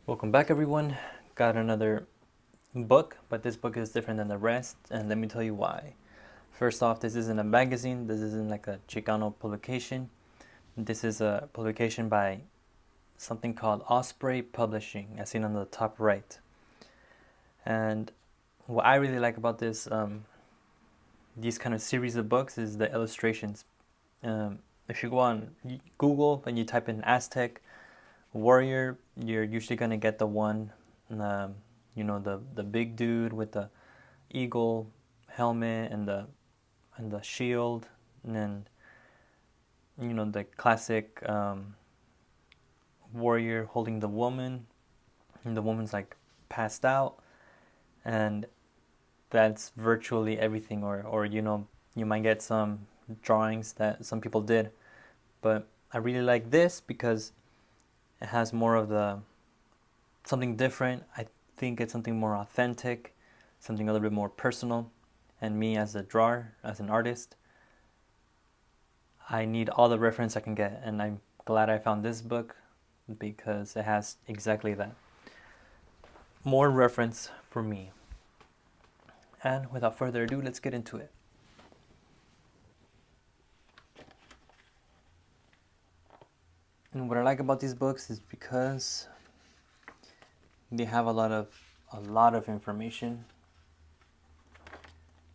Welcome back, everyone. Got another book, but this book is different than the rest, and let me tell you why. First off, this isn't a magazine, this isn't like a Chicano publication. This is a publication by something called Osprey Publishing, as seen on the top right. And what I really like about these kind of series of books is the illustrations. If you go on Google and you type in Aztec warrior, you're usually gonna get the one, um, the big dude with the eagle helmet and the shield, and the classic warrior holding the woman, and the woman's like passed out, and that's virtually everything. Or you might get some drawings that some people did, but I really like this because it has more of the something different. I think it's something more authentic, something a little bit more personal. And me as a drawer, as an artist, I need all the reference I can get. And I'm glad I found this book because it has exactly that. More reference for me. And without further ado, let's get into it. And what I like about these books is because they have a lot of information,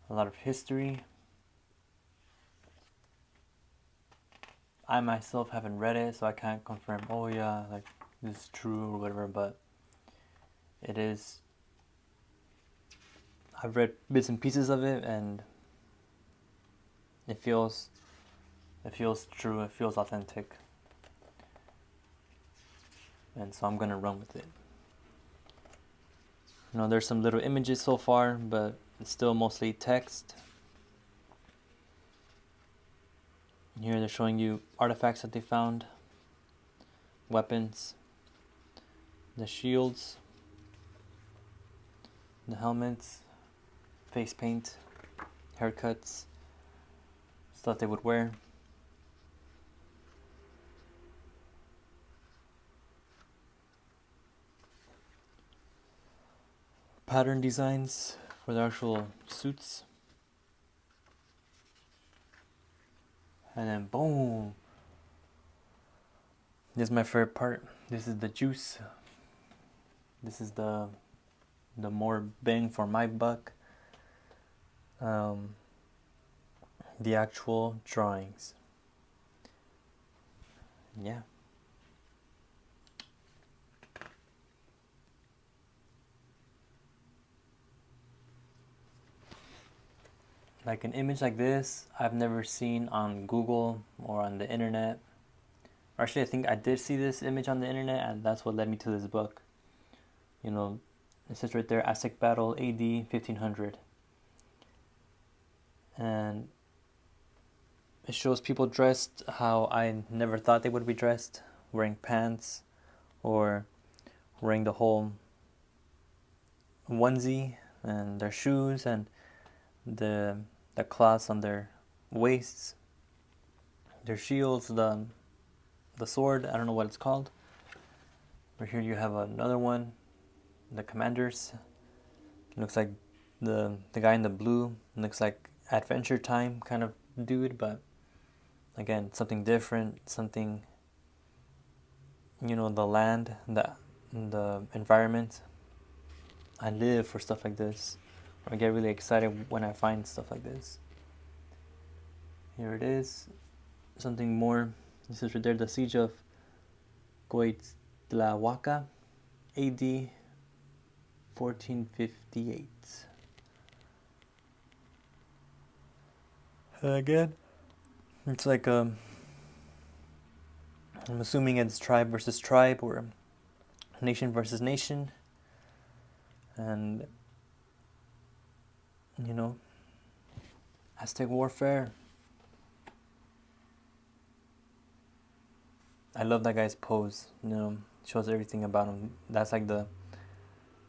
a lot of history. I myself haven't read it, so I can't confirm, oh yeah, like this is true or whatever, but it is. I've read bits and pieces of it, and it feels true, it feels authentic. And so I'm gonna run with it. There's some little images so far, but it's still mostly text. Here they're showing you artifacts that they found, weapons, the shields, the helmets, face paint, haircuts, stuff they would wear. Pattern designs for the actual suits. And then boom. This is my favorite part. This is the juice. This is the more bang for my buck. The actual drawings. Yeah. Like an image like this, I've never seen on Google or on the internet. Or actually, I think I did see this image on the internet, and that's what led me to this book. It says right there, Aztec Battle AD 1500. And it shows people dressed how I never thought they would be dressed, wearing pants or wearing the whole onesie, and their shoes and the cloths on their waists, their shields, the sword. I don't know what it's called. But here you have another one, the commanders. It looks like the guy in the blue looks like Adventure Time kind of dude, but again, something different, something, the land, the environment. I live for stuff like this. I get really excited when I find stuff like this. Here it is, something more. This is right there, the siege of Coatlahuaca, AD 1458. Again, it's like I'm assuming it's tribe versus tribe or nation versus nation, and Aztec warfare. I love that guy's pose. Shows everything about him. That's like the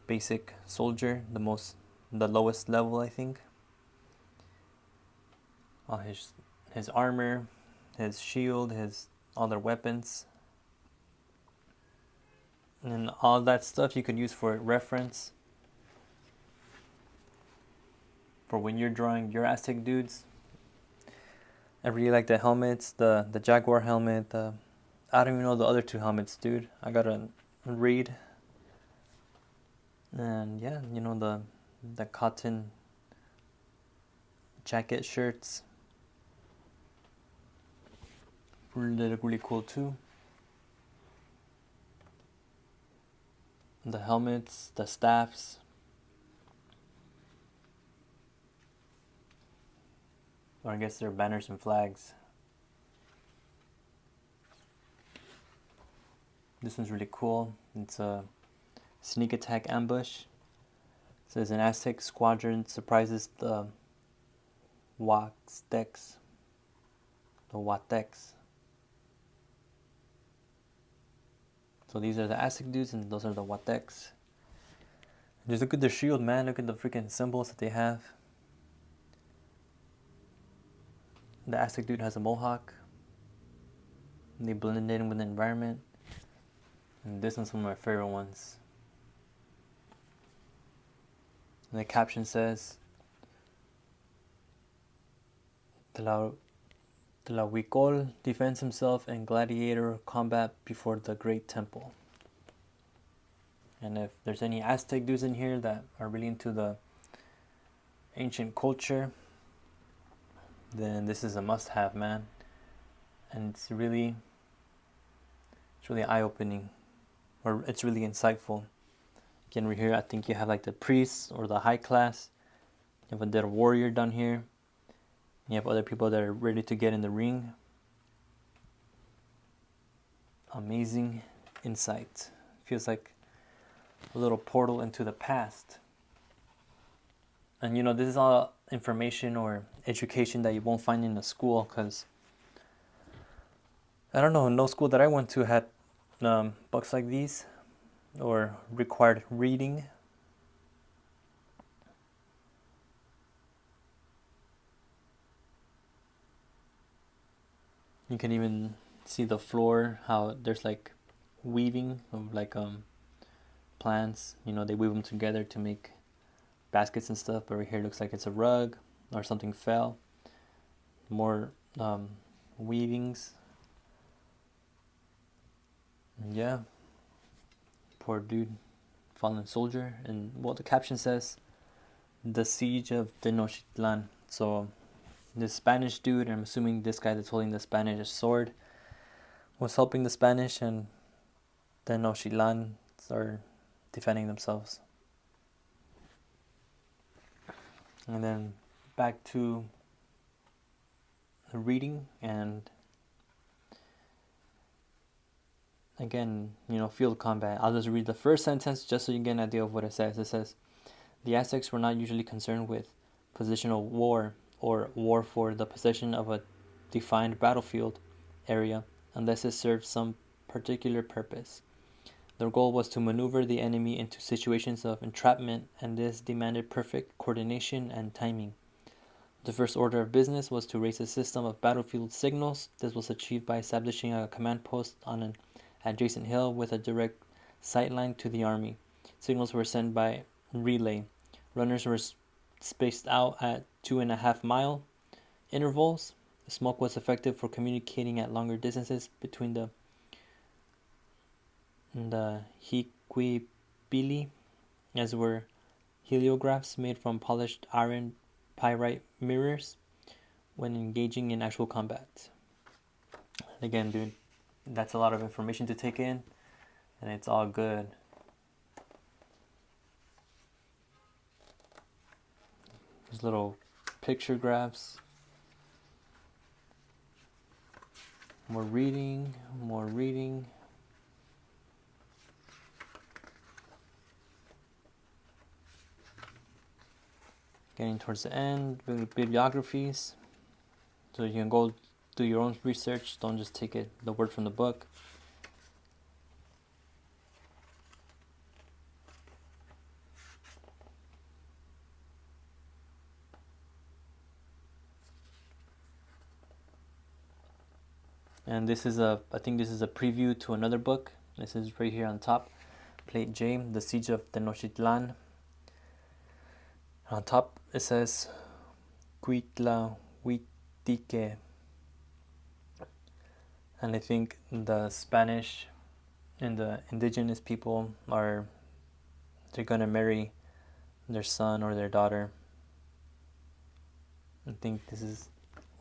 basic soldier, the lowest level, I think. All his armor, his shield, his all their weapons. And all that stuff you could use for reference for when you're drawing your Aztec dudes. I really like the helmets, the Jaguar helmet. I don't even know the other two helmets, dude. I gotta read. And yeah, the cotton jacket shirts. They look really cool too. The helmets, the staffs. Or I guess they're banners and flags. This one's really cool. It's a sneak attack ambush. It says an Aztec squadron surprises the Wastecs. The Watex. So these are the Aztec dudes and those are the Watex. Just look at their shield, man. Look at the freaking symbols that they have. The Aztec dude has a mohawk. They blend in with the environment. And this one's one of my favorite ones. And the caption says, Tlahuicol defends himself in gladiator combat before the great temple. And if there's any Aztec dudes in here that are really into the ancient culture, then this is a must-have, man. And it's really eye-opening, or it's really insightful. Again, right here, I think you have like the priests or the high class. You have a dead warrior down here. You have other people that are ready to get in the ring. Amazing insight. Feels like a little portal into the past. And this is all information or education that you won't find in a school, because I don't know, no school that I went to had books like these or required reading. You can even see the floor, how there's like weaving of like plants. They weave them together to make baskets and stuff, but right here it looks like it's a rug or something fell. More weavings. And yeah, poor dude, fallen soldier. And what the caption says, the siege of Tenochtitlan. So this Spanish dude, I'm assuming this guy that's holding the Spanish sword, was helping the Spanish, and Tenochtitlan are defending themselves. And then back to the reading, and again, field combat. I'll just read the first sentence just so you get an idea of what it says. It says, the Aztecs were not usually concerned with positional war or war for the possession of a defined battlefield area unless it served some particular purpose. Their goal was to maneuver the enemy into situations of entrapment, and this demanded perfect coordination and timing. The first order of business was to raise a system of battlefield signals. This was achieved by establishing a command post on an adjacent hill with a direct sight line to the army. Signals were sent by relay. Runners were spaced out at 2.5 mile intervals. The smoke was effective for communicating at longer distances between the Hiquipili, as were heliographs made from polished iron pyrite mirrors when engaging in actual combat. Again, dude, that's a lot of information to take in, and it's all good. There's little picture graphs. More reading. Getting towards the end, bibliographies. So you can go do your own research. Don't just take the word from the book. And I think this is a preview to another book. This is right here on top. Plate J, The Siege of Tenochtitlan. On top it says Cuitla Huitique. And I think the Spanish and the indigenous people they're gonna marry their son or their daughter. I think this is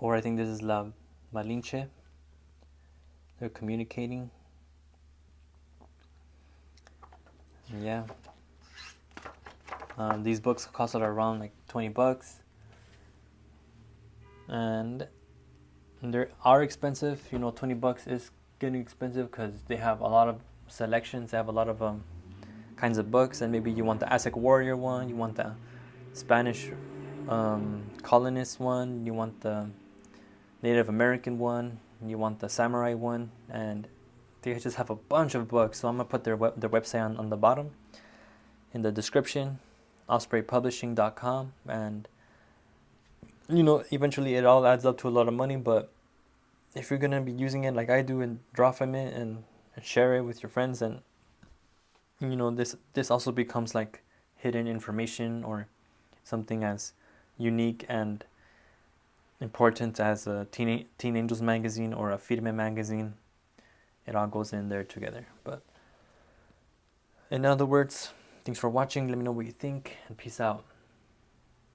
La Malinche. They're communicating. Yeah. These books cost around like $20, and they are expensive. $20 is getting expensive because they have a lot of selections. They have a lot of kinds of books, and maybe you want the Aztec warrior one, you want the Spanish colonist one, you want the Native American one, you want the samurai one, and they just have a bunch of books. So I'm gonna put their website on the bottom in the description, ospreypublishing.com, and eventually it all adds up to a lot of money. But if you're gonna be using it like I do and draw from it and share it with your friends, and this also becomes like hidden information or something as unique and important as a Teen Angels magazine or a Firme magazine. It all goes in there together. But in other words, thanks for watching. Let me know what you think, and peace out.